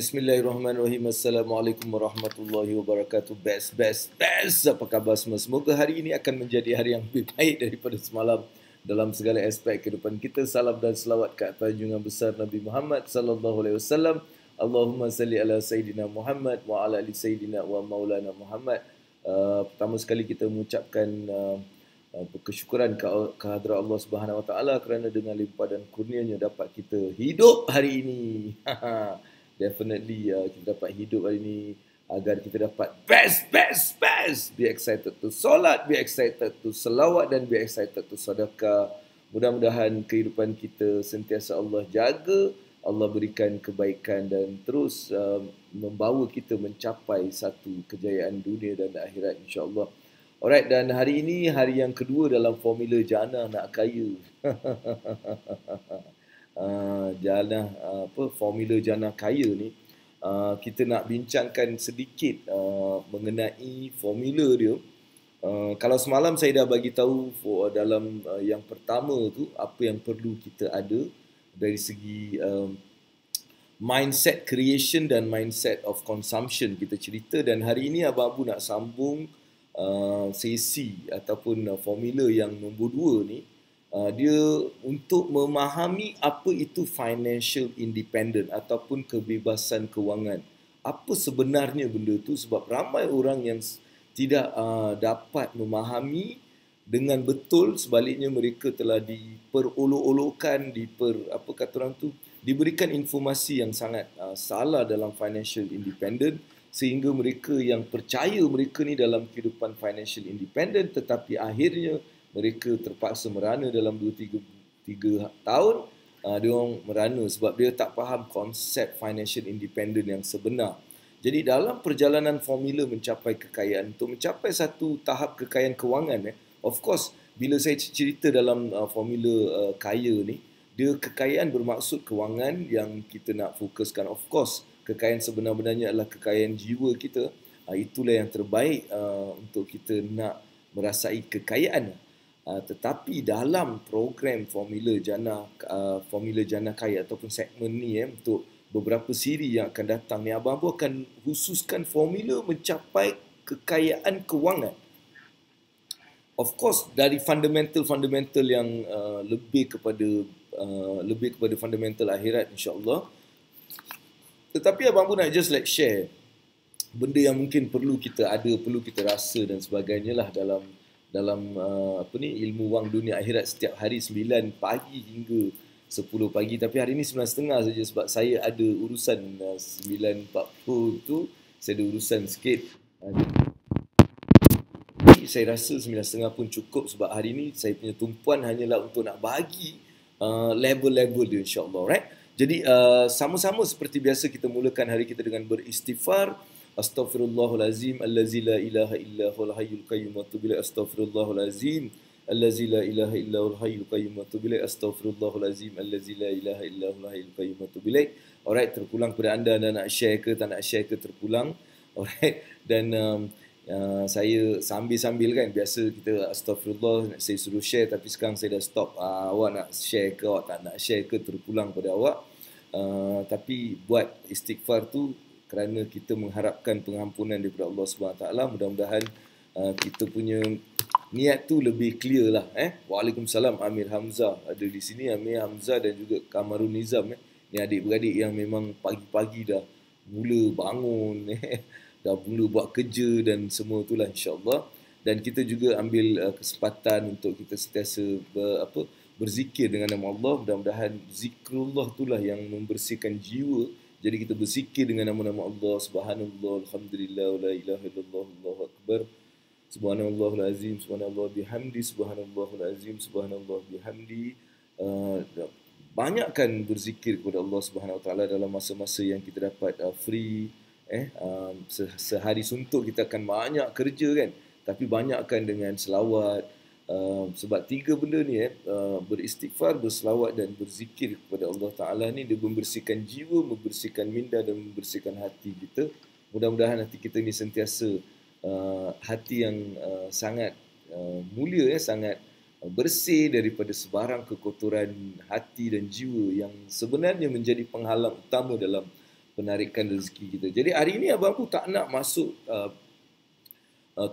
Bismillahirrahmanirrahim. Assalamualaikum warahmatullahi wabarakatuh. Best. Apa khabar semua? Semoga hari ini akan menjadi hari yang lebih baik daripada semalam dalam segala aspek kehidupan kita. Salam dan selawat ke atas junjungan besar Nabi Muhammad sallallahu alaihi wasallam. Allahumma salli ala Sayyidina Muhammad wa ala ali Sayyidina wa Maulana Muhammad. Pertama sekali kita mengucapkan berkesyukuran kehadrat Allah Subhanahu Wa Taala kerana dengan limpah dan kurnianya dapat kita hidup hari ini. Definitely kita dapat hidup hari ini agar kita dapat best. Be excited to solat, be excited to selawat dan be excited to sedekah. Mudah-mudahan kehidupan kita sentiasa Allah jaga, Allah berikan kebaikan dan terus membawa kita mencapai satu kejayaan dunia dan akhirat, insya-Allah. Alright, dan hari ini hari yang kedua dalam formula Jannah Nak Kaya. Formula Jannah Kaya ni, kita nak bincangkan sedikit mengenai formula dia. Kalau semalam saya dah bagi tahu dalam yang pertama tu apa yang perlu kita ada dari segi mindset creation dan mindset of consumption kita cerita, dan hari ini Abang Abu nak sambung sesi ataupun formula yang nombor 2 ni. Dia untuk memahami apa itu financial independent ataupun kebebasan kewangan. Apa sebenarnya benda tu, sebab ramai orang yang tidak dapat memahami dengan betul, sebaliknya mereka telah diperolok-olokkan, diberikan informasi yang sangat salah dalam financial independent, sehingga mereka yang percaya mereka ni dalam kehidupan financial independent, tetapi akhirnya mereka terpaksa merana dalam 2-3 tahun. Dia orang merana sebab dia tak faham konsep financial independent yang sebenar. Jadi dalam perjalanan formula mencapai kekayaan, untuk mencapai satu tahap kekayaan kewangan, of course, bila saya cerita dalam formula kaya ni, dia kekayaan bermaksud kewangan yang kita nak fokuskan. Of course, kekayaan sebenar-benarnya adalah kekayaan jiwa kita. Itulah yang terbaik untuk kita nak merasai kekayaan. Tetapi dalam program Formula Jannah Kaya ataupun segmen ni untuk beberapa siri yang akan datang ni, Abang Abu akan khususkan formula mencapai kekayaan kewangan. Of course, dari fundamental yang lebih kepada fundamental akhirat, insya-Allah. Tetapi Abang Abu nak just share benda yang mungkin perlu kita ada, perlu kita rasa dan sebagainya lah dalam ilmu wang dunia akhirat setiap hari 9 pagi hingga 10 pagi. Tapi hari ni 9.30 saja sebab saya ada urusan 9.40 tu, saya ada urusan sikit. Saya rasa 9.30 pun cukup sebab hari ni saya punya tumpuan hanyalah untuk nak bagi level-level dia, insya-Allah. Right? Jadi sama-sama seperti biasa kita mulakan hari kita dengan beristighfar. Astaghfirullahalazim allazi la ilaha illa huwal hayyul qayyum wa atubu ilaih. Astaghfirullahalazim allazi la ilaha illa huwal hayyul qayyum wa atubu ilaih. Astaghfirullahalazim allazi la ilaha illa huwal hayyul qayyum wa atubu ilaih. Alright, terpulang kepada anda nak share ke tak nak share ke, terpulang. Alright, dan saya sambil-sambil kan, biasa kita astagfirullah, saya suruh share, tapi sekarang saya dah stop. Awak nak share ke, awak tak nak share ke, terpulang pada awak. Tapi buat istighfar tu kerana kita mengharapkan pengampunan daripada Allah SWT. Mudah-mudahan kita punya niat tu lebih clear lah. Waalaikumsalam, Amir Hamzah ada di sini. Amir Hamzah dan juga Kamarun Nizam. Ni adik-beradik yang memang pagi-pagi dah mula bangun, dah mula buat kerja dan semua itulah, insya-Allah. Dan kita juga ambil kesempatan untuk kita sentiasa berzikir dengan nama Allah. Mudah-mudahan zikrullah itulah yang membersihkan jiwa. Jadi kita berzikir dengan nama-nama Allah. Subhanallah, alhamdulillah, la ilaha illallah, Allahu akbar. Subhanallahul azim, subhanallah bihamdi, subhanallahul azim, subhanallah bihamdi. Banyakkan berzikir kepada Allah Subhanahu Wa Taala dalam masa-masa yang kita dapat free. Sehari suntuk kita akan banyak kerja kan, tapi banyakkan dengan selawat. Sebab 3 benda ni beristighfar, berselawat dan berzikir kepada Allah Ta'ala ni, dia membersihkan jiwa, membersihkan minda dan membersihkan hati kita. Mudah-mudahan hati kita ni sentiasa hati yang sangat mulia, sangat bersih daripada sebarang kekotoran hati dan jiwa yang sebenarnya menjadi penghalang utama dalam penarikan rezeki kita. Jadi hari ini Abang pun tak nak masuk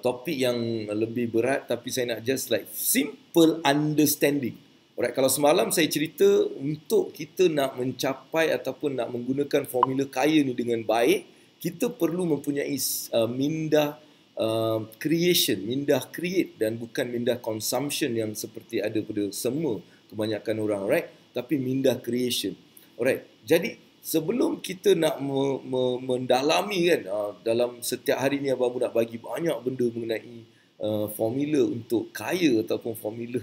topik yang lebih berat, tapi saya nak just like simple understanding. Alright, kalau semalam saya cerita untuk kita nak mencapai ataupun nak menggunakan formula kaya ni dengan baik, kita perlu mempunyai minda creation, minda create dan bukan minda consumption yang seperti ada pada semua kebanyakan orang, alright? Tapi minda creation. Alright. Jadi sebelum kita nak mendalami kan, dalam setiap hari ni Abang nak bagi banyak benda mengenai formula untuk kaya ataupun formula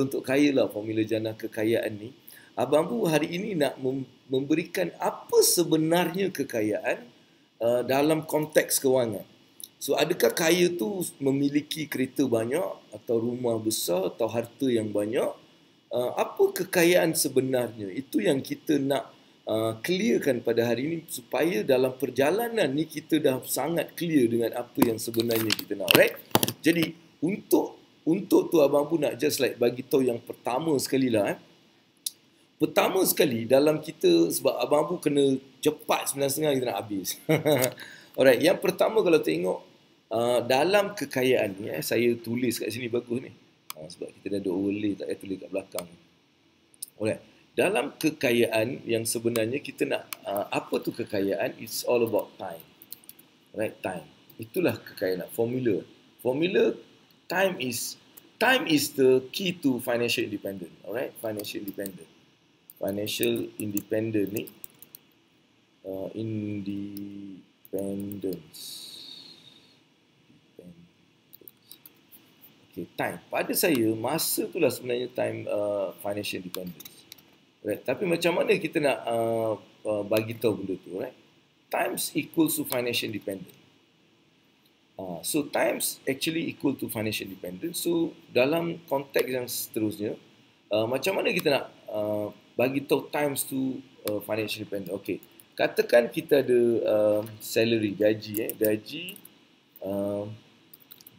untuk kaya lah, formula jana kekayaan ni. Abang pun hari ini nak memberikan apa sebenarnya kekayaan dalam konteks kewangan. So adakah kaya tu memiliki kereta banyak atau rumah besar atau harta yang banyak? Apa kekayaan sebenarnya? Itu yang kita nak clearkan pada hari ini supaya dalam perjalanan ni kita dah sangat clear dengan apa yang sebenarnya kita nak, right? Jadi untuk tu Abang pun nak just like bagi tahu yang pertama sekali lah. Pertama sekali dalam kita, sebab Abang pun kena cepat 9.30 kita nak habis. Alright, yang pertama kalau tengok dalam kekayaan ni, saya tulis kat sini bagus ni. Sebab kita dah ada overlay, tak payah tulis kat belakang. Alright. Dalam kekayaan yang sebenarnya kita nak, apa tu kekayaan? It's all about time. Right, time. Itulah kekayaan. Formula. Time is the key to financial independence. Alright, financial independence. Financial independence ni, independence. Okay, time. Pada saya, masa itulah sebenarnya time financial independence. Right. Tapi macam mana kita nak bagi tahu benda tu, right? Times equals to financial independence. So times actually equal to financial independence. So dalam konteks yang seterusnya, macam mana kita nak bagi tahu times to financial independence? Okay, katakan kita ada salary, gaji,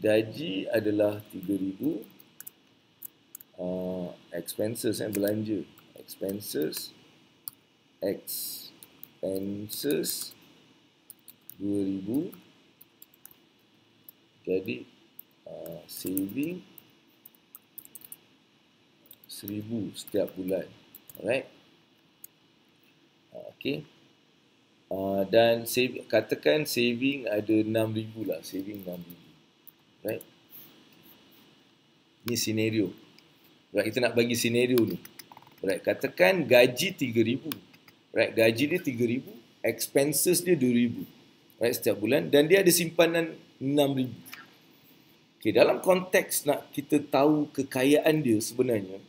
gaji adalah 3,000, expenses belanja. Expenses 2,000. Jadi saving 1,000 setiap bulan. Alright. Okay. Dan katakan saving ada 6,000 lah. Saving 6,000. Right. Ni senario. Right, kita nak bagi senario ni. Right, katakan gaji 3,000. Right, gaji dia 3,000, expenses dia 2,000. Right, setiap bulan, dan dia ada simpanan 6,000. Okay, dalam konteks nak kita tahu kekayaan dia sebenarnya,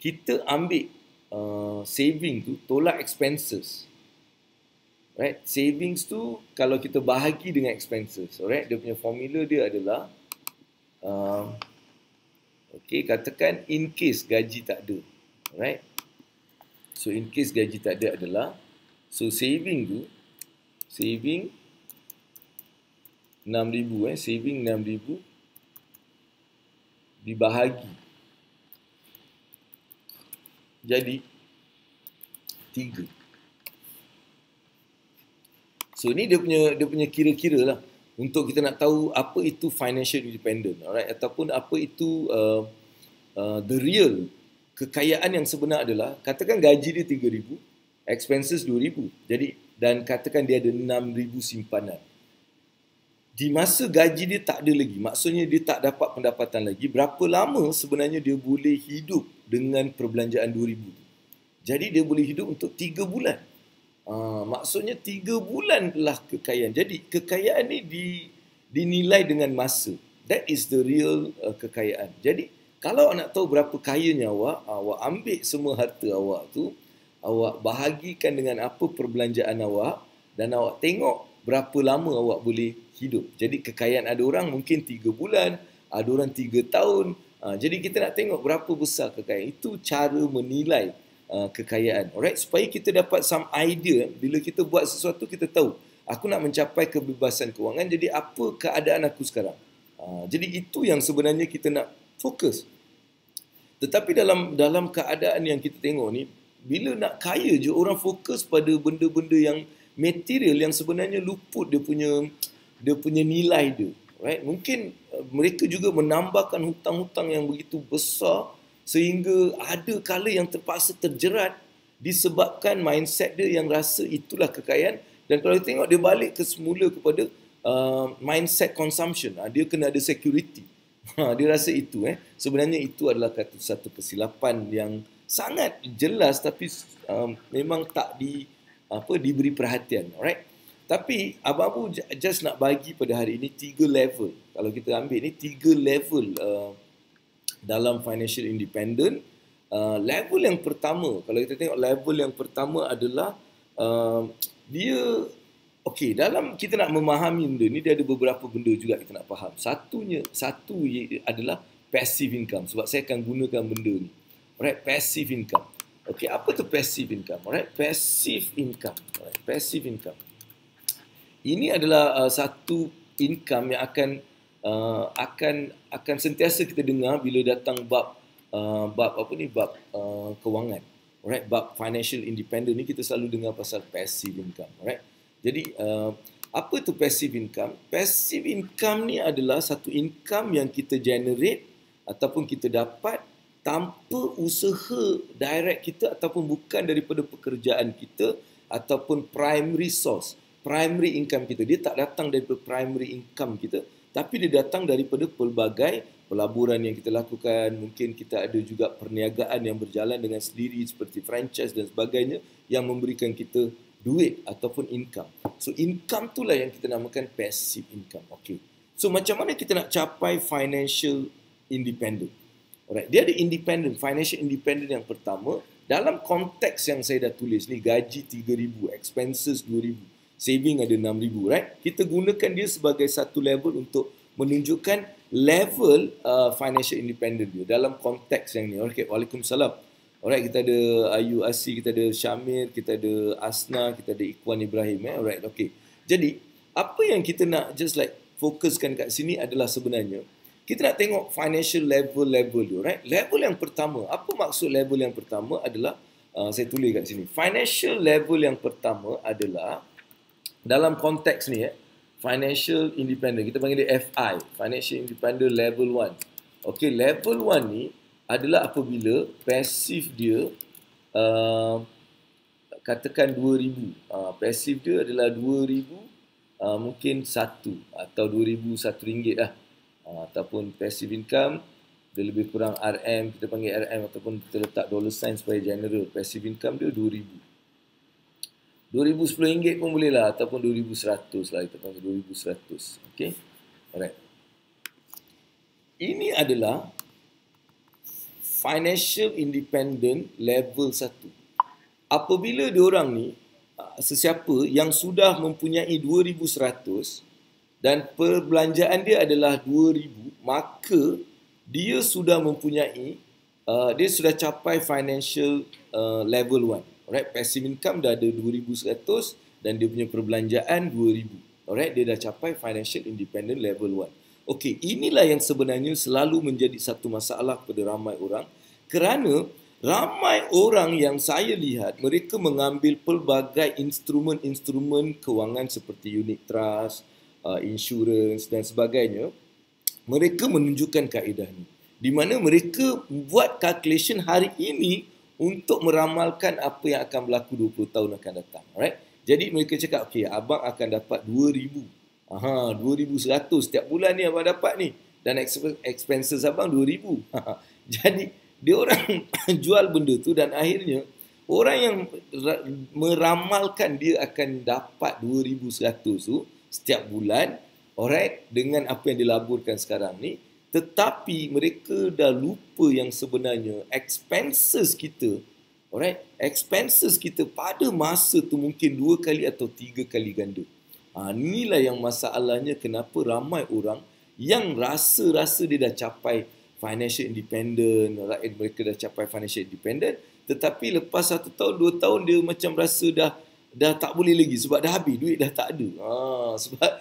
kita ambil saving tu tolak expenses. Right, savings tu kalau kita bahagi dengan expenses, alright, dia punya formula dia adalah okay, katakan in case gaji tak ada. Alright. So in case gaji tak ada adalah, so saving 6,000, saving 6,000 dibahagi jadi 3. So ni dia punya kira-kira lah untuk kita nak tahu apa itu financial independence, alright, ataupun apa itu the real kekayaan yang sebenar adalah, katakan gaji dia 3,000, expenses 2,000. Jadi, dan katakan dia ada 6,000 simpanan. Di masa gaji dia tak ada lagi, maksudnya dia tak dapat pendapatan lagi, berapa lama sebenarnya dia boleh hidup dengan perbelanjaan 2,000? Jadi, dia boleh hidup untuk 3 bulan. Maksudnya 3 bulan lah kekayaan. Jadi, kekayaan ni dinilai dengan masa. That is the real kekayaan. Jadi, kalau nak tahu berapa kayanya awak ambil semua harta awak tu, awak bahagikan dengan apa perbelanjaan awak, dan awak tengok berapa lama awak boleh hidup. Jadi kekayaan ada orang mungkin 3 bulan, ada orang 3 tahun. Jadi kita nak tengok berapa besar kekayaan. Itu cara menilai kekayaan. Alright, supaya kita dapat some idea, bila kita buat sesuatu kita tahu, aku nak mencapai kebebasan kewangan, jadi apa keadaan aku sekarang. Jadi itu yang sebenarnya kita nak fokus. Tetapi dalam keadaan yang kita tengok ni, bila nak kaya je, orang fokus pada benda-benda yang material yang sebenarnya luput dia punya nilai dia. Right? Mungkin mereka juga menambahkan hutang-hutang yang begitu besar sehingga ada kala yang terpaksa terjerat disebabkan mindset dia yang rasa itulah kekayaan. Dan kalau tengok dia balik ke semula kepada mindset consumption. Dia kena ada security. Dia rasa itu. Sebenarnya itu adalah satu kesilapan yang sangat jelas tapi memang tak diberi perhatian. Alright? Tapi Abang Abu just nak bagi pada hari ini 3 level. Kalau kita ambil ni 3 level dalam financial independent. Level yang pertama, kalau kita tengok level yang pertama adalah dia, okey, dalam kita nak memahami benda ni, dia ada beberapa benda juga kita nak faham. Satu adalah passive income. Sebab saya akan gunakan benda ni. Alright, passive income. Okey, apa tu passive income? Alright, passive income. Alright, passive income. Ini adalah satu income yang akan sentiasa kita dengar bila datang bab kewangan. Alright, bab financial independent ni kita selalu dengar pasal passive income. Alright. Jadi apa tu passive income? Passive income ni adalah satu income yang kita generate ataupun kita dapat tanpa usaha direct kita ataupun bukan daripada pekerjaan kita ataupun primary source. Primary income kita, dia tak datang daripada primary income kita, tapi dia datang daripada pelbagai pelaburan yang kita lakukan. Mungkin kita ada juga perniagaan yang berjalan dengan sendiri seperti franchise dan sebagainya yang memberikan kita duit ataupun income. So income itulah yang kita namakan passive income. Okay. So macam mana kita nak capai financial independent? Alright, dia ada independent, financial independent yang pertama dalam konteks yang saya dah tulis ni, gaji 3,000, expenses 2,000. Saving ada 6,000, right? Kita gunakan dia sebagai satu level untuk menunjukkan level financial independent dia dalam konteks yang ni. Okay, Waalaikumsalam. Alright, kita ada Ayu Asi, kita ada Syamir, kita ada Asna, kita ada Ikhwan Ibrahim. Alright, okay. Jadi, apa yang kita nak just like fokuskan kat sini adalah sebenarnya kita nak tengok financial level dia, right? Level yang pertama, apa maksud level yang pertama adalah, saya tulis kat sini. Financial level yang pertama adalah dalam konteks ni, financial independent, kita panggil dia FI, financial independent level 1. Okey, level 1 ni adalah apabila pasif dia katakan 2,000. Pasif dia adalah 2,000, mungkin 1 atau 2,000 RM1 lah. Ataupun passive income dia lebih kurang RM, kita panggil RM ataupun kita letak dollar sign supaya general. Passive income dia 2,000. RM2,010 pun boleh lah, ataupun RM2,100 lah, kita panggil RM2,100. Okay, alright. Ini adalah financial independent level 1. Apabila diorang ni, sesiapa yang sudah mempunyai 2,100 dan perbelanjaan dia adalah 2,000, maka dia sudah mempunyai, dia sudah capai financial level 1. Alright, passive income dah ada 2,100 dan dia punya perbelanjaan 2,000. Alright, dia dah capai financial independent level 1. Okey, inilah yang sebenarnya selalu menjadi satu masalah kepada ramai orang, kerana ramai orang yang saya lihat mereka mengambil pelbagai instrumen-instrumen kewangan seperti unit trust, insurance dan sebagainya. Mereka menunjukkan kaedah ni, di mana mereka buat calculation hari ini untuk meramalkan apa yang akan berlaku 20 tahun akan datang. Alright? Jadi mereka cakap, okey, abang akan dapat 2,000. 2,100 setiap bulan ni abang dapat ni. Dan expenses abang 2,000. Jadi, dia orang jual benda tu dan akhirnya orang yang meramalkan dia akan dapat 2,100 tu setiap bulan, alright, dengan apa yang dilaburkan sekarang ni, tetapi mereka dah lupa yang sebenarnya expenses kita, alright, expenses kita pada masa tu mungkin 2 kali atau 3 kali ganda. Inilah yang masalahnya kenapa ramai orang yang rasa dia dah capai financial independent, right, mereka dah capai financial independent, tetapi lepas 1 tahun, 2 tahun dia macam rasa dah tak boleh lagi sebab dah habis, duit dah tak ada. Sebab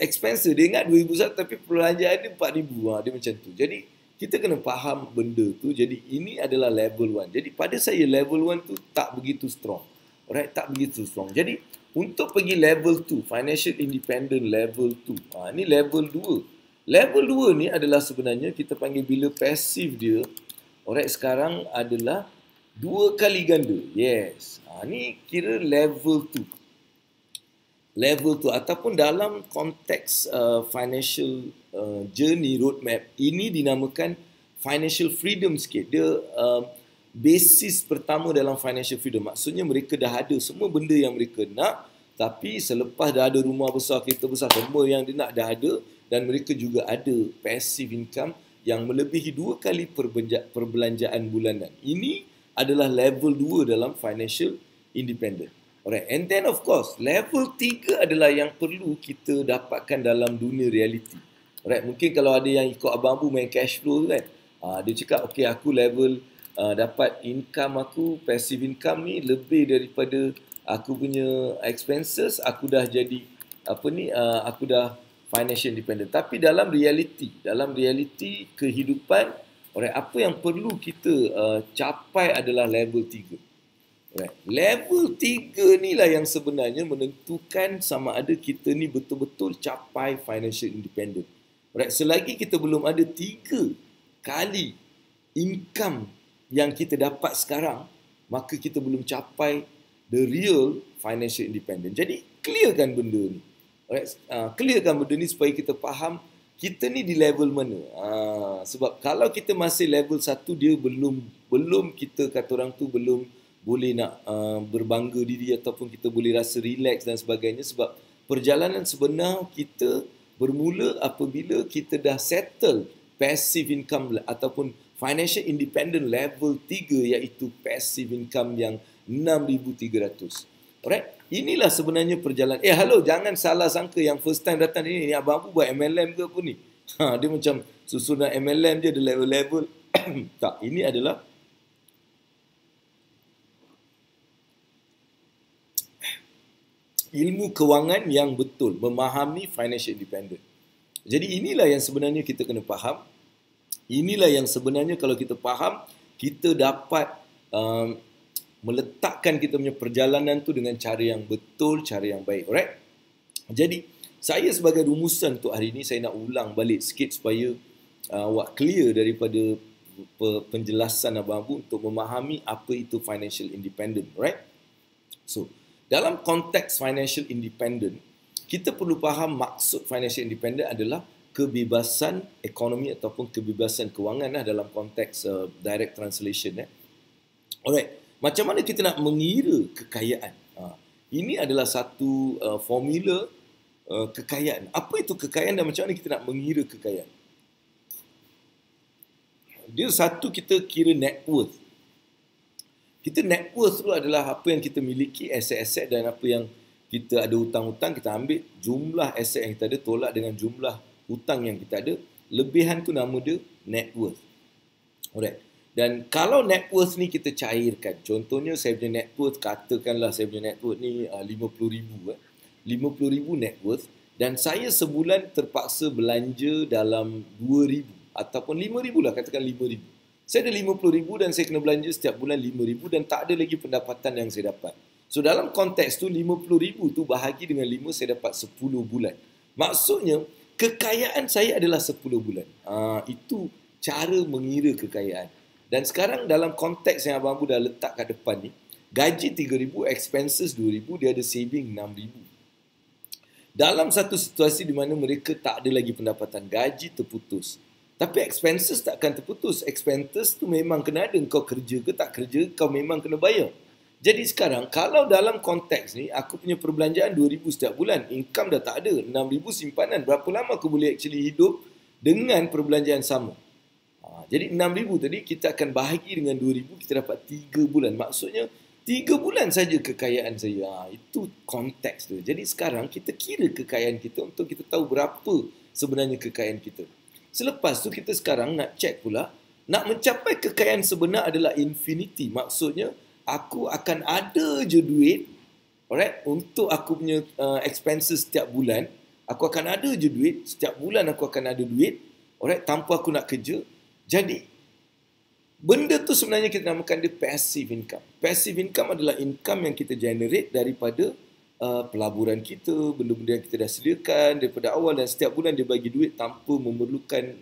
expenses dia ingat 2,100 tapi perbelanjaan dia 4,000. Dia macam tu. Jadi kita kena faham benda tu. Jadi ini adalah level 1. Jadi pada saya level 1 tu tak begitu strong. Alright, tak begitu strong. Jadi untuk pergi level 2, financial independent level 2. Ni level 2. Level 2 ni adalah sebenarnya kita panggil bila pasif dia. Alright, sekarang adalah 2 kali ganda. Yes. Ni kira level 2. Level 2 ataupun dalam konteks financial journey roadmap, ini dinamakan financial freedom sikit. Dia basis pertama dalam financial freedom. Maksudnya mereka dah ada semua benda yang mereka nak, tapi selepas dah ada rumah besar, kereta besar, semua yang dia nak dah ada, dan mereka juga ada passive income yang melebihi 2 kali perbelanjaan bulanan. Ini adalah level 2 dalam financial independent. Alright, and then of course, level 3 adalah yang perlu kita dapatkan dalam dunia reality. Alright, mungkin kalau ada yang ikut Abang Abu main cash flow kan, dia cakap, okay, aku level dapat income aku, passive income ni lebih daripada aku punya expenses, aku dah jadi aku dah financial independent. Tapi dalam reality kehidupan, alright, apa yang perlu kita capai adalah level 3. Alright. Level 3 ni lah yang sebenarnya menentukan sama ada kita ni betul-betul capai financial independent. Alright. Selagi kita belum ada 3 kali income yang kita dapat sekarang, maka kita belum capai the real financial independent. Jadi clearkan benda ni. Alright. Clearkan benda ni supaya kita faham kita ni di level mana. Sebab kalau kita masih level 1, dia belum kita kata orang tu belum boleh nak berbangga diri ataupun kita boleh rasa relax dan sebagainya, sebab perjalanan sebenar kita bermula apabila kita dah settle passive income ataupun financial independent level 3, iaitu passive income yang 6,300. Alright, inilah sebenarnya perjalanan. Hello, jangan salah sangka yang first time datang ni Abang Abu buat MLM ke apa ni. Dia macam susunan MLM je ada level-level. Tak, ini adalah ilmu kewangan yang betul, memahami financial independent. Jadi inilah yang sebenarnya kita kena faham. Inilah yang sebenarnya kalau kita faham, kita dapat meletakkan kita punya perjalanan tu dengan cara yang betul, cara yang baik. Alright? Jadi, saya sebagai rumusan untuk hari ini, saya nak ulang balik sikit supaya awak clear daripada penjelasan Abang Abu untuk memahami apa itu financial independent. Alright? So, dalam konteks financial independent, kita perlu faham maksud financial independent adalah kebebasan ekonomi ataupun kebebasan kewangan dalam konteks direct translation. Alright, macam mana kita nak mengira kekayaan? Ini adalah satu formula kekayaan. Apa itu kekayaan dan macam mana kita nak mengira kekayaan? Dia satu, kita kira net worth. Kita net worth tu adalah apa yang kita miliki, aset-aset, dan apa yang kita ada hutang-hutang, kita ambil jumlah aset yang kita ada tolak dengan jumlah hutang yang kita ada. Lebihan tu nama dia net worth. Alright. Dan kalau net worth ni kita cairkan, contohnya saya punya net worth, katakanlah saya punya net worth ni 50,000. 50,000 net worth, dan saya sebulan terpaksa belanja dalam 2,000 ataupun 5,000 lah, katakan 5,000. Saya ada 50,000 dan saya kena belanja setiap bulan 5,000 dan tak ada lagi pendapatan yang saya dapat. So dalam konteks tu 50,000 tu bahagi dengan 5, saya dapat 10 bulan. Maksudnya kekayaan saya adalah 10 bulan. Itu cara mengira kekayaan. Dan sekarang dalam konteks yang Abang Abu dah letak kat depan ni, gaji 3,000, expenses 2,000, dia ada saving 6,000. Dalam satu situasi di mana mereka tak ada lagi pendapatan, gaji terputus, tapi expenses takkan terputus. Expenses tu memang kena ada. Kau kerja ke tak kerja, kau memang kena bayar. Jadi sekarang, kalau dalam konteks ni, aku punya perbelanjaan 2,000 setiap bulan, income dah tak ada, 6,000 simpanan, berapa lama aku boleh actually hidup dengan perbelanjaan sama? Jadi 6,000 tadi, kita akan bahagi dengan 2,000, kita dapat 3 bulan. Maksudnya, 3 bulan saja kekayaan saya. Itu konteks tu. Jadi sekarang, kita kira kekayaan kita untuk kita tahu berapa sebenarnya kekayaan kita. Selepas tu kita sekarang nak cek pula, nak mencapai kekayaan sebenar adalah infinity. Maksudnya, aku akan ada je duit, alright, untuk aku punya expenses setiap bulan. Aku akan ada je duit, setiap bulan aku akan ada duit, alright, tanpa aku nak kerja. Jadi, Benda tu sebenarnya kita namakan dia passive income. Passive income adalah income yang kita generate daripada pelaburan kita, benda-benda yang kita dah sediakan daripada awal, dan setiap bulan dia bagi duit tanpa memerlukan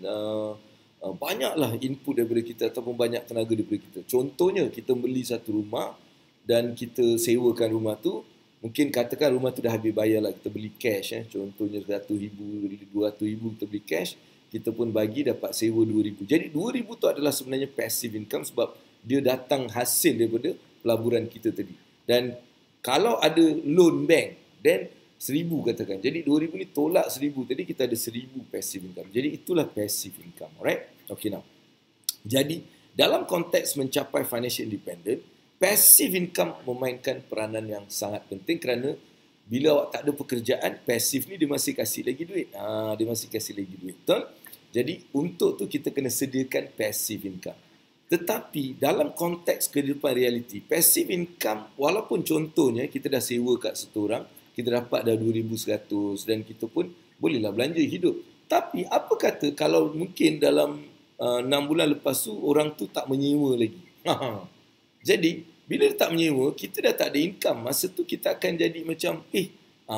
banyaklah input daripada kita ataupun banyak tenaga daripada kita. Contohnya, kita beli satu rumah dan kita sewakan rumah tu. Mungkin katakan rumah tu dah habis bayar lah, kita beli cash. Contohnya RM100,000, RM200,000 kita beli cash. Kita pun bagi dapat sewa RM2,000. Jadi RM2,000 tu adalah sebenarnya passive income sebab dia datang hasil daripada pelaburan kita tadi. Dan kalau ada loan bank, then RM1,000 katakan. Jadi RM2,000 ni tolak RM1,000 tadi, kita ada RM1,000 passive income. Jadi itulah passive income. Alright? Okay now. Jadi dalam konteks mencapai financial independent, passive income memainkan peranan yang sangat penting kerana bila awak tak ada pekerjaan, passive ni dia masih kasih lagi duit. Dia masih kasih lagi duit. Betul? Jadi untuk tu kita kena sediakan passive income. Tetapi dalam konteks kehidupan realiti, passive income walaupun contohnya kita dah sewa kat satu orang, kita dapat dah RM2,100 dan kita pun bolehlah belanja hidup. Tapi apa kata kalau mungkin dalam 6 bulan lepas tu orang tu tak menyewa lagi. Jadi bila dia tak menyewa, kita dah tak ada income. Masa tu kita akan jadi macam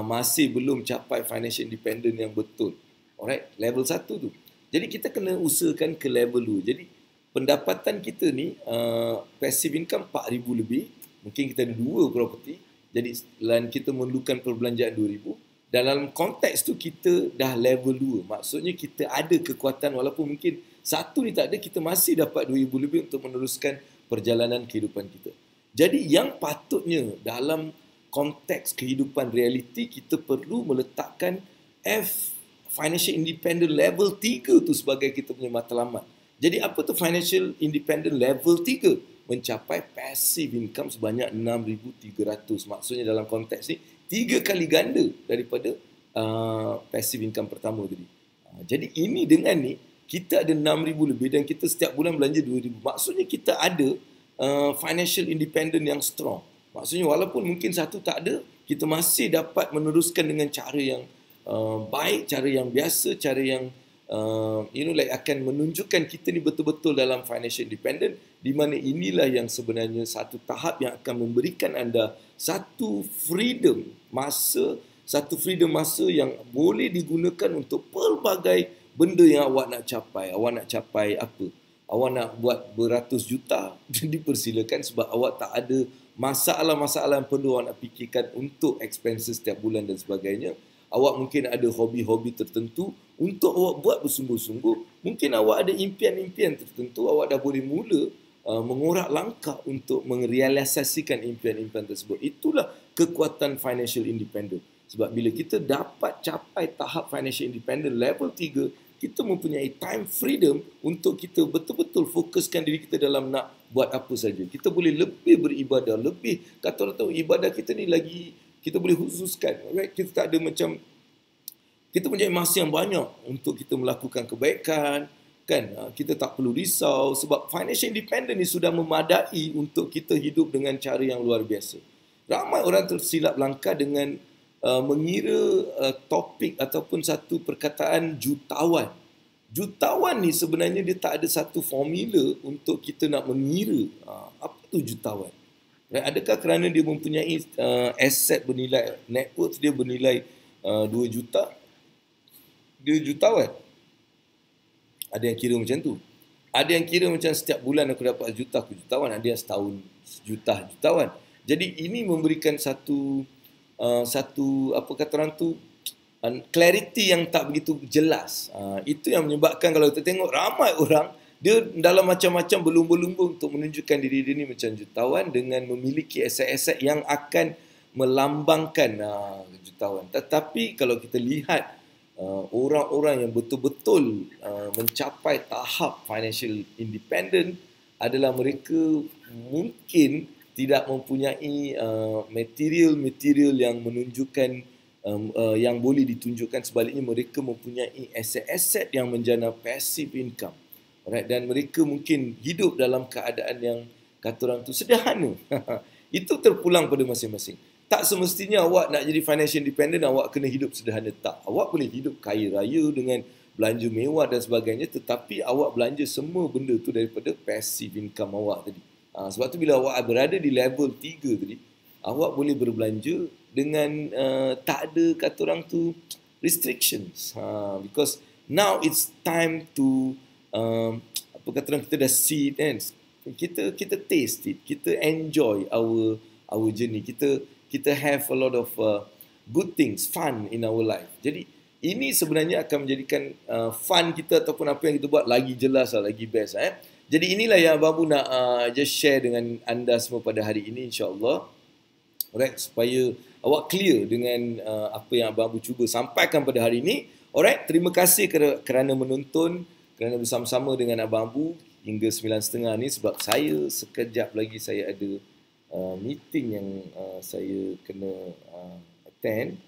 masih belum capai financial independent yang betul. Alright, level 1 tu. Jadi kita kena usahakan ke level 2. Jadi pendapatan kita ni passive income RM4,000 lebih. Mungkin kita ada 2 property. Jadi dan kita memerlukan perbelanjaan RM2,000. Dan dalam konteks tu kita dah level 2. Maksudnya kita ada kekuatan walaupun mungkin satu ni tak ada, kita masih dapat RM2,000 lebih untuk meneruskan perjalanan kehidupan kita. Jadi yang patutnya dalam konteks kehidupan realiti kita perlu meletakkan financial independent level 3 tu sebagai kita punya matlamat. Jadi apa tu financial independent level 3? Mencapai passive income sebanyak RM6,300. Maksudnya dalam konteks ni 3 kali ganda daripada passive income pertama tadi. Jadi ini dengan ni kita ada RM6,000 lebih dan kita setiap bulan belanja RM2,000. Maksudnya kita ada financial independent yang strong. Maksudnya walaupun mungkin satu tak ada, kita masih dapat meneruskan dengan cara yang baik, cara yang biasa, cara yang akan menunjukkan kita ni betul-betul dalam financial independent, di mana inilah yang sebenarnya satu tahap yang akan memberikan anda satu freedom masa yang boleh digunakan untuk pelbagai benda yang awak nak capai. Awak nak capai apa? Awak nak buat beratus juta, dipersilakan sebab awak tak ada masalah-masalah yang perlu awak nak fikirkan untuk expenses setiap bulan dan sebagainya. Awak mungkin ada hobi-hobi tertentu untuk awak buat bersungguh-sungguh. Mungkin awak ada impian-impian tertentu, awak dah boleh mula mengorak langkah untuk merealisasikan impian-impian tersebut. Itulah kekuatan financial independent. Sebab bila kita dapat capai tahap financial independent level 3, kita mempunyai time freedom untuk kita betul-betul fokuskan diri kita dalam nak buat apa saja. Kita boleh lebih beribadah, lebih kata orang tahu ibadah kita ni lagi kita boleh khususkan. Right? Kita tak ada macam kita punya masa yang banyak untuk kita melakukan kebaikan, kan? Kita tak perlu risau sebab financial independent ni sudah memadai untuk kita hidup dengan cara yang luar biasa. Ramai orang tersilap langkah dengan mengira topik ataupun satu perkataan jutawan. Jutawan ni sebenarnya dia tak ada satu formula untuk kita nak mengira apa tu jutawan. Adakah kerana dia mempunyai aset bernilai, net worth dia bernilai 2 juta, dia jutawan? Ada yang kira macam tu. Ada yang kira macam setiap bulan aku dapat juta, aku jutawan. Ada yang setahun sejuta, jutawan. Jadi ini memberikan satu apa kata orang tu, clarity yang tak begitu jelas. Itu yang menyebabkan kalau kita tengok ramai orang dia dalam macam-macam berlumba-lumba untuk menunjukkan diri dia ni macam jutawan dengan memiliki aset-aset yang akan melambangkan jutawan. Tetapi kalau kita lihat orang-orang yang betul-betul mencapai tahap financial independent adalah mereka mungkin tidak mempunyai material-material yang menunjukkan yang boleh ditunjukkan. Sebaliknya mereka mempunyai aset-aset yang menjana passive income. Alright, dan mereka mungkin hidup dalam keadaan yang kata orang tu sederhana. Itu terpulang pada masing-masing. Tak semestinya awak nak jadi financial independent awak kena hidup sederhana. Tak. Awak boleh hidup kaya raya dengan belanja mewah dan sebagainya, tetapi awak belanja semua benda tu daripada passive income awak tadi. Sebab tu bila awak berada di level 3 tadi, awak boleh berbelanja dengan tak ada kata orang tu restrictions. Because now it's time to apa kata orang, kita dah see it kan, kita taste it, kita enjoy our journey, kita have a lot of good things, fun in our life. Jadi ini sebenarnya akan menjadikan fun kita ataupun apa yang kita buat lagi jelas lah, lagi best lah. Jadi inilah yang Abang Abu nak just share dengan anda semua pada hari ini, insyaAllah. Alright, supaya awak clear dengan apa yang Abang Abu cuba sampaikan pada hari ini. Alright, terima kasih kerana menonton, kerana bersama-sama dengan Abang Abu hingga 9.30 ni, sebab saya sekejap lagi saya ada meeting yang saya kena attend.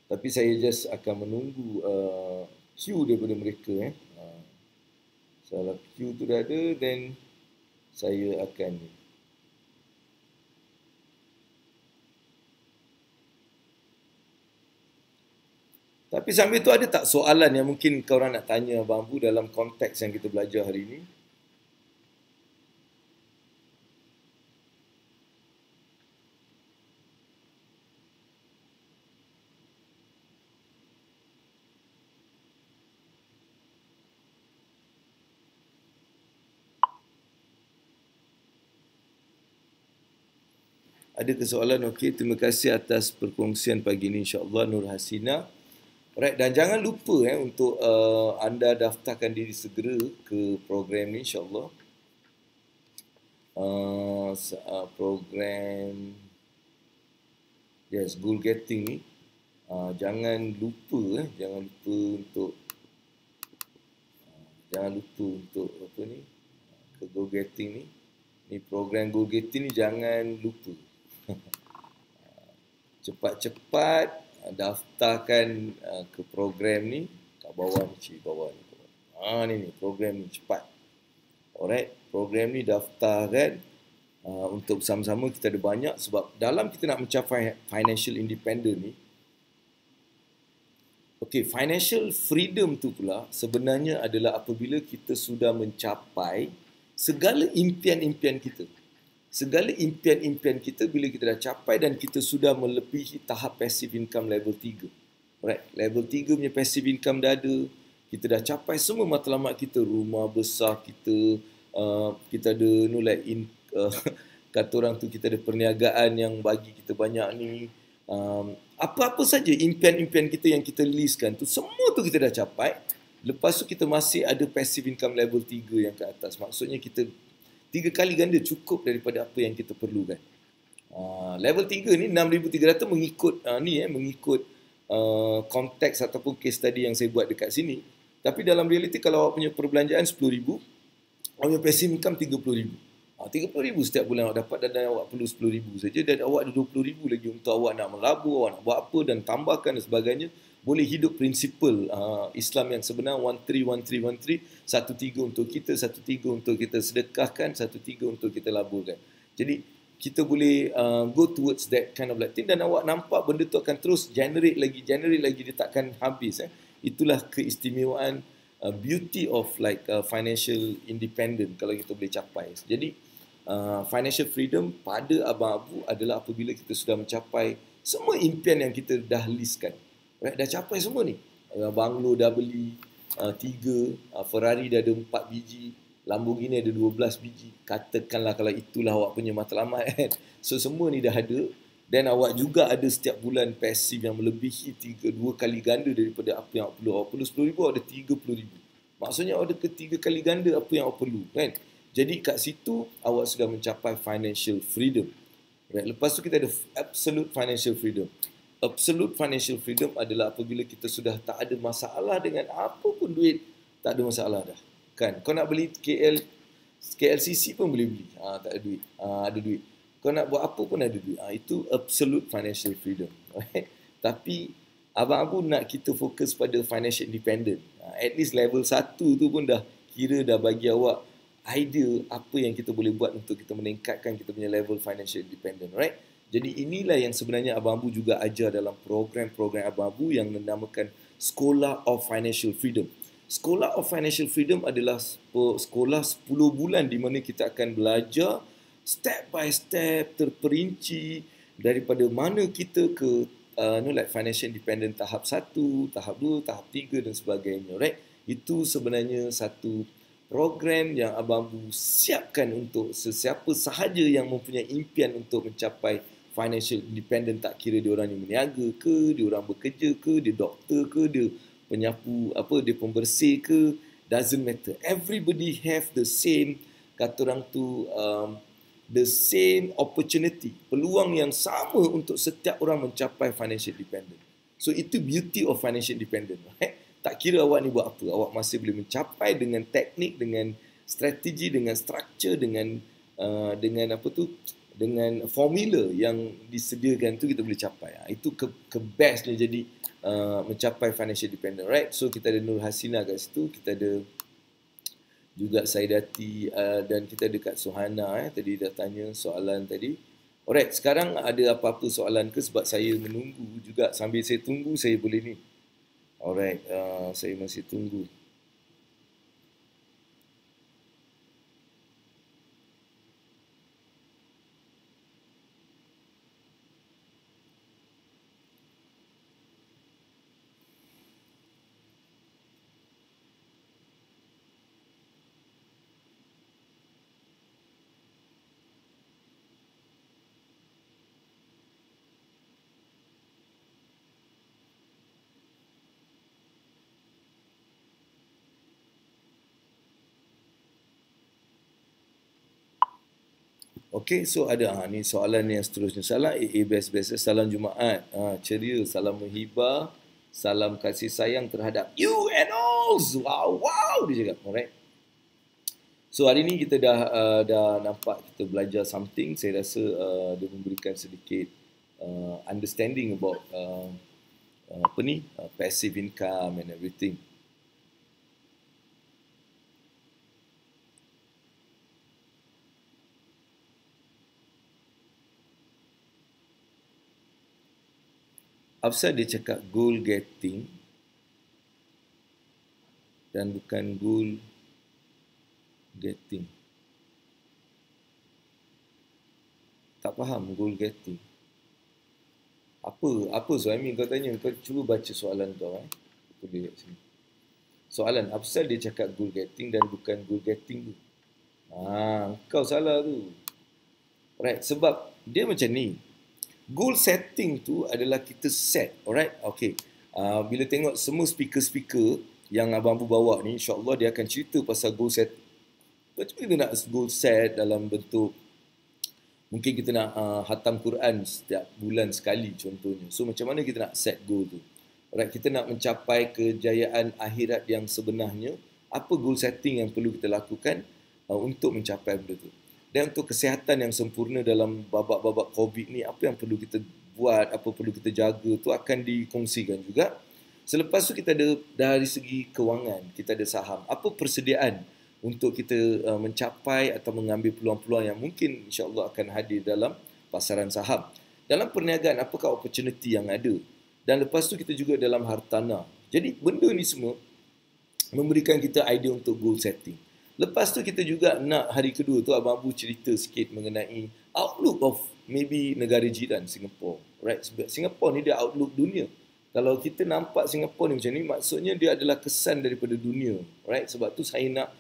Tapi saya just akan menunggu queue daripada mereka. Kalau queue tu dah ada, then saya akan. Tapi sambil tu, ada tak soalan yang mungkin korang nak tanya Abang Abu dalam konteks yang kita belajar hari ini? Ada kesoalan? Okey, terima kasih atas perkongsian pagi ini, insyaAllah, Nur Hasina. Alright, dan jangan lupa untuk anda daftarkan diri segera ke program ni, insyaAllah. Program goal getting ni. Jangan lupa untuk apa ni, ke goal getting ni. Ni program goal getting ni jangan lupa. Cepat-cepat daftarkan ke program ni. Kat bawah ni, bawah ni. Ni program ni, cepat. Alright, program ni daftarkan untuk bersama-sama kita ada banyak, sebab dalam kita nak mencapai financial independent ni, financial freedom tu pula sebenarnya adalah apabila kita sudah mencapai segala impian-impian kita. Segala impian-impian kita bila kita dah capai dan kita sudah melebihi tahap passive income level 3. Alright, level 3 punya passive income dah ada. Kita dah capai semua matlamat kita, rumah besar kita, kita ada kata orang tu, kita ada perniagaan yang bagi kita banyak ni. Apa-apa saja impian-impian kita yang kita listkan tu, semua tu kita dah capai. Lepas tu kita masih ada passive income level 3 yang ke atas. Maksudnya kita 3 kali ganda cukup daripada apa yang kita perlukan. Level 3 ni 6,300 mengikut mengikut konteks ataupun case study yang saya buat dekat sini. Tapi dalam realiti kalau awak punya perbelanjaan 10,000, awak punya passive income 30,000. 30,000 setiap bulan awak dapat, dan awak perlu 10,000 saja, dan awak ada 20,000 lagi untuk awak nak melabur, awak nak buat apa dan tambahkan dan sebagainya. Boleh hidup prinsipal Islam yang sebenar, 131313, 1/3 untuk kita, 1/3 untuk kita sedekahkan, 1/3 untuk kita laburkan. Jadi kita boleh go towards that kind of thing, dan awak nampak benda tu akan terus generate lagi, dia takkan habis. Itulah keistimewaan beauty of financial independent kalau kita boleh capai. Jadi financial freedom pada Abang Abu adalah apabila kita sudah mencapai semua impian yang kita dah listkan. Right, dah capai semua ni. Banglo dah beli 3, Ferrari dah ada 4 biji, Lamborghini ada 12 biji. Katakanlah kalau itulah awak punya matlamat kan. So semua ni dah ada, dan awak juga ada setiap bulan pasif yang melebihi 2 kali ganda daripada apa yang awak perlu. Awak perlu 10,000, awak ada 30,000. Maksudnya awak ada 3 kali ganda apa yang awak perlu kan. Jadi kat situ awak sudah mencapai financial freedom. Right. Lepas tu kita ada absolute financial freedom. Absolute financial freedom adalah apabila kita sudah tak ada masalah dengan apa pun duit, tak ada masalah dah. Kan? Kau nak beli KLCC pun boleh beli. Tak ada duit. Ada duit. Kau nak buat apa pun ada duit. Itu absolute financial freedom. Right? Tapi Abang Abu nak kita fokus pada financial independent. At least level 1 tu pun dah kira dah bagi awak idea apa yang kita boleh buat untuk kita meningkatkan kita punya level financial independent. Right? Jadi inilah yang sebenarnya Abang Abu juga ajar dalam program-program Abang Abu yang dinamakan Scholar of Financial Freedom. Scholar of Financial Freedom adalah sekolah 10 bulan di mana kita akan belajar step by step, terperinci daripada mana kita ke like financial independent tahap 1, tahap 2, tahap 3 dan sebagainya, right? Itu sebenarnya satu program yang Abang Bu siapkan untuk sesiapa sahaja yang mempunyai impian untuk mencapai financial independent, tak kira dia orang yang berniaga ke, dia orang bekerja ke, dia doktor ke, dia penyapu apa, dia pembersih ke, doesn't matter. Everybody have the same, kata orang tu, the same opportunity, peluang yang sama untuk setiap orang mencapai financial independent. So itu beauty of financial independent, right? Tak kira awak ni buat apa, awak masih boleh mencapai dengan teknik, dengan strategi, dengan structure, dengan apa tu, dengan formula yang disediakan tu kita boleh capai. Itu ke bestnya jadi mencapai financial independent, right? So kita ada Nur Hasina kat situ, kita ada juga Saidati dan kita ada Kak Suhana tadi dah tanya soalan tadi. Alright, sekarang ada apa-apa soalan ke, sebab saya menunggu juga, sambil saya tunggu saya boleh ni. Alright, saya masih tunggu. Okey, so ada ni soalan yang seterusnya. Salam best-best. Salam Jumaat. Ceria, salam menghibah, salam kasih sayang terhadap you and all. Wow, dia cakap. Alright. So hari ni kita dah nampak kita belajar something. Saya rasa dia memberikan sedikit understanding about passive income and everything. Afsal dia cakap goal getting dan bukan goal getting. Tak faham goal getting. Apa Suhaimi kau tanya? Kau cuba baca soalan kau. Tulis kat sini. Soalan Afsal dia cakap goal getting dan bukan goal getting tu. Kau salah tu. Alright, sebab dia macam ni. Goal setting tu adalah kita set, alright? Okay. Bila tengok semua speaker-speaker yang Abang Bu bawa ni, insyaAllah dia akan cerita pasal goal set. Macam mana kita nak goal set dalam bentuk, mungkin kita nak khatam Quran setiap bulan sekali contohnya. So macam mana kita nak set goal tu? Alright, kita nak mencapai kejayaan akhirat yang sebenarnya, apa goal setting yang perlu kita lakukan untuk mencapai benda tu? Dan untuk kesihatan yang sempurna dalam babak-babak COVID ni, apa yang perlu kita buat, apa perlu kita jaga, tu akan dikongsikan juga. Selepas tu kita ada dari segi kewangan, kita ada saham. Apa persediaan untuk kita mencapai atau mengambil peluang-peluang yang mungkin insya-Allah akan hadir dalam pasaran saham. Dalam perniagaan, apakah opportunity yang ada? Dan lepas tu kita juga dalam hartanah. Jadi benda ni semua memberikan kita idea untuk goal setting. Lepas tu kita juga nak hari kedua tu Abang Bu cerita sikit mengenai outlook of maybe negara jiran Singapore. Right? Sebab Singapore ni dia outlook dunia. Kalau kita nampak Singapore ni macam ni, maksudnya dia adalah kesan daripada dunia. Right? Sebab tu saya nak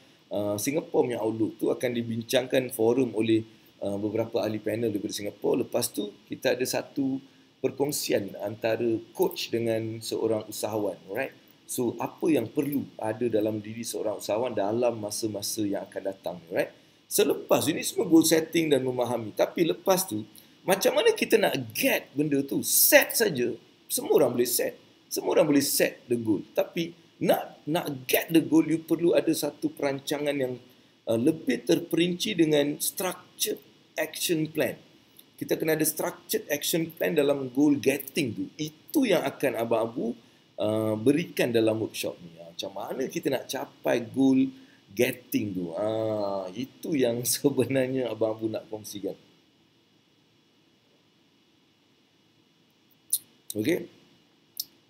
Singapore punya outlook tu akan dibincangkan forum oleh beberapa ahli panel daripada Singapore. Lepas tu kita ada satu perkongsian antara coach dengan seorang usahawan. Right? So, apa yang perlu ada dalam diri seorang usahawan dalam masa-masa yang akan datang, right? Selepas ini semua goal setting dan memahami. Tapi lepas tu, macam mana kita nak get benda tu? Set saja. Semua orang boleh set. Semua orang boleh set the goal. Tapi nak get the goal, you perlu ada satu perancangan yang lebih terperinci dengan structured action plan. Kita kena ada structured action plan dalam goal getting tu. Itu yang akan Abang Abu berikan dalam workshop ni. Macam mana kita nak capai goal getting tu. Itu yang sebenarnya Abang Abu nak kongsikan. Okay.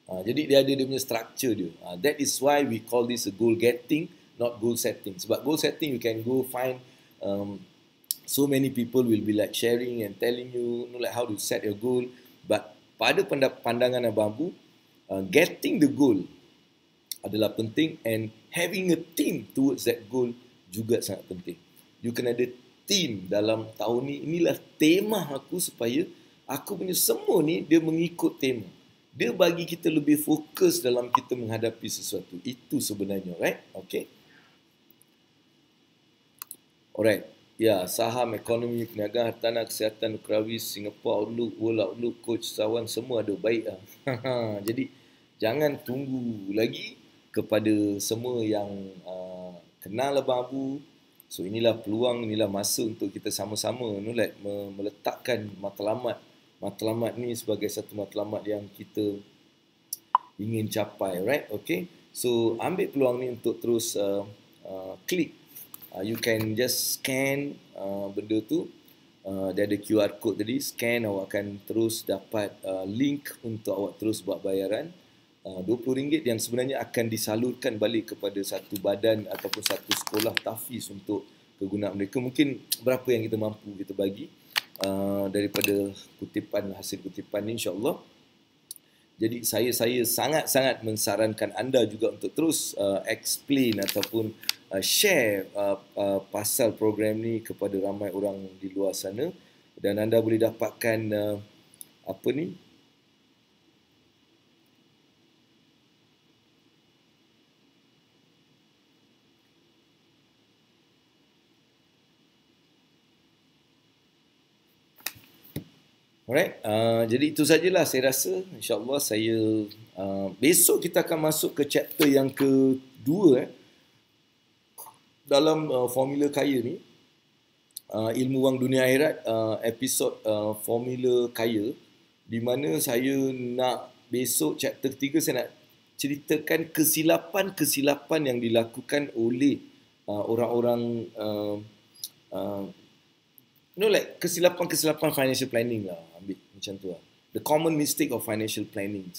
Jadi dia punya structure dia. That is why we call this a goal getting, not goal setting. Sebab goal setting you can go find so many people will be like sharing and telling you, like how to set your goal. But pada pandangan Abang Abu, getting the goal adalah penting and having a team towards that goal juga sangat penting. You kena ada team dalam tahun ni. Inilah tema aku supaya aku punya semua ni dia mengikut tema. Dia bagi kita lebih fokus dalam kita menghadapi sesuatu. Itu sebenarnya, right? Okay. Alright. Ya, saham, ekonomi, perniagaan, hartanah, kesihatan, ukrawi, Singapore Outlook, World Outlook, Coach, Sawan, semua ada baik lah. Jadi, jangan tunggu lagi kepada semua yang kenal Abang Abu. So, inilah peluang, inilah masa untuk kita sama-sama meletakkan matlamat ni sebagai satu matlamat yang kita ingin capai, right? Okay. So, ambil peluang ni untuk terus klik. You can just scan benda tu. Dia ada QR code tadi. Scan, awak akan terus dapat link untuk awak terus buat bayaran. RM20 yang sebenarnya akan disalurkan balik kepada satu badan ataupun satu sekolah tahfiz untuk kegunaan mereka. Mungkin berapa yang kita mampu kita bagi daripada hasil kutipan ni, insyaAllah. Jadi saya sangat-sangat mensarankan anda juga untuk terus explain ataupun share pasal program ni kepada ramai orang di luar sana, dan anda boleh dapatkan Alright, jadi itu sajalah saya rasa. InsyaAllah besok kita akan masuk ke chapter yang kedua dalam formula kaya ni. Ilmu wang dunia akhirat, episod formula kaya, di mana saya nak besok chapter ketiga saya nak ceritakan kesilapan-kesilapan yang dilakukan oleh orang-orang like kesilapan-kesilapan financial planning lah, ambil macam tu lah. The common mistake of financial planning.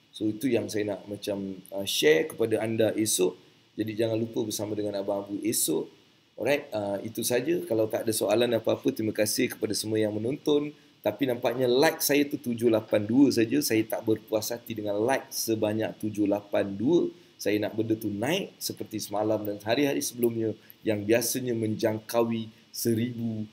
So itu yang saya nak macam share kepada anda esok. Jadi jangan lupa bersama dengan Abang Abu esok. Alright, itu saja. Kalau tak ada soalan apa-apa, terima kasih kepada semua yang menonton. Tapi nampaknya like saya tu 782 saja. Saya tak berpuas hati dengan like sebanyak 782. Saya nak benda tu naik seperti semalam dan hari-hari sebelumnya yang biasanya menjangkaui 1000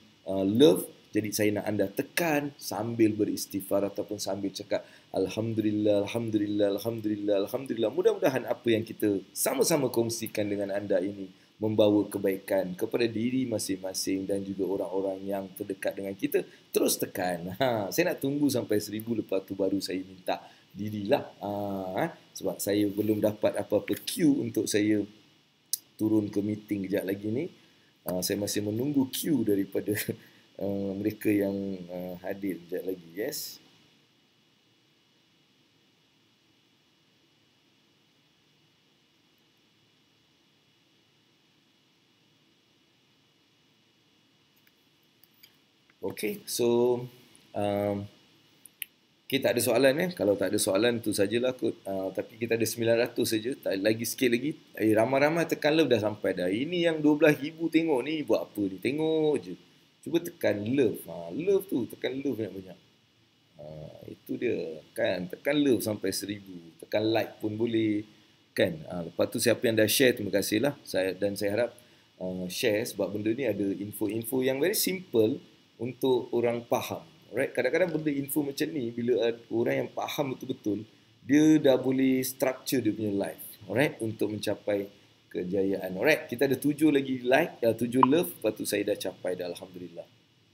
love. Jadi saya nak anda tekan sambil beristighfar ataupun sambil cakap Alhamdulillah, Alhamdulillah, Alhamdulillah, Alhamdulillah. Mudah-mudahan apa yang kita sama-sama kongsikan dengan anda ini membawa kebaikan kepada diri masing-masing dan juga orang-orang yang terdekat dengan kita. Terus tekan. Saya nak tunggu sampai 1000, lepas tu baru saya minta dirilah. Sebab saya belum dapat apa-apa queue untuk saya turun ke meeting kejap lagi ni. Saya masih menunggu queue daripada mereka yang hadir kejap lagi. Yes. Okay, so kita tak ada soalan Kalau tak ada soalan tu sajalah kot. Tapi kita ada 900 saja. Tak lagi sikit lagi. Ramai-ramai tekan love dah sampai dah. Ini yang 12,000 tengok ni buat apa ni? Tengok je. Cuba tekan love. Love tu tekan love banyak-banyak. Itu dia kan. Tekan love sampai 1000. Tekan like pun boleh kan. Lepas tu siapa yang dah share, terima kasih lah. Saya harap share, sebab benda ni ada info-info yang very simple untuk orang faham. Alright, kadang-kadang benda info macam ni, bila orang yang faham betul-betul, dia dah boleh structure dia punya life. Alright, untuk mencapai kejayaan. Alright, kita ada 7 lagi like, 7 love, lepas tu saya dah capai dah, Alhamdulillah.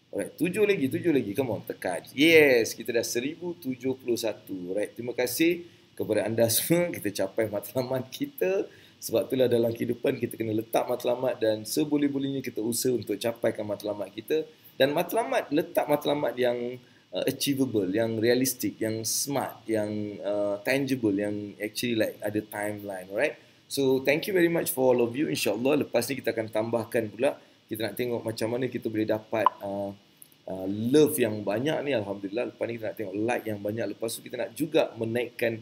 Alright, 7 lagi, come on, tekan. Yes, kita dah 1071. Alright, terima kasih kepada anda semua. Kita capai matlamat kita. Sebab itulah dalam kehidupan kita kena letak matlamat, dan seboleh-bolehnya kita usaha untuk capaikan matlamat kita. Dan letak matlamat yang achievable, yang realistic, yang smart, yang tangible, yang actually like ada timeline. Alright, so thank you very much for all of you. InsyaAllah lepas ni kita akan tambahkan pula. Kita nak tengok macam mana kita boleh dapat love yang banyak ni. Alhamdulillah, lepas ni kita nak tengok like yang banyak. Lepas tu kita nak juga menaikkan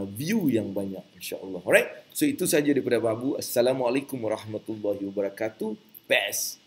view yang banyak, insya-Allah. Alright. So itu saja daripada Abu. Assalamualaikum warahmatullahi wabarakatuh. Best.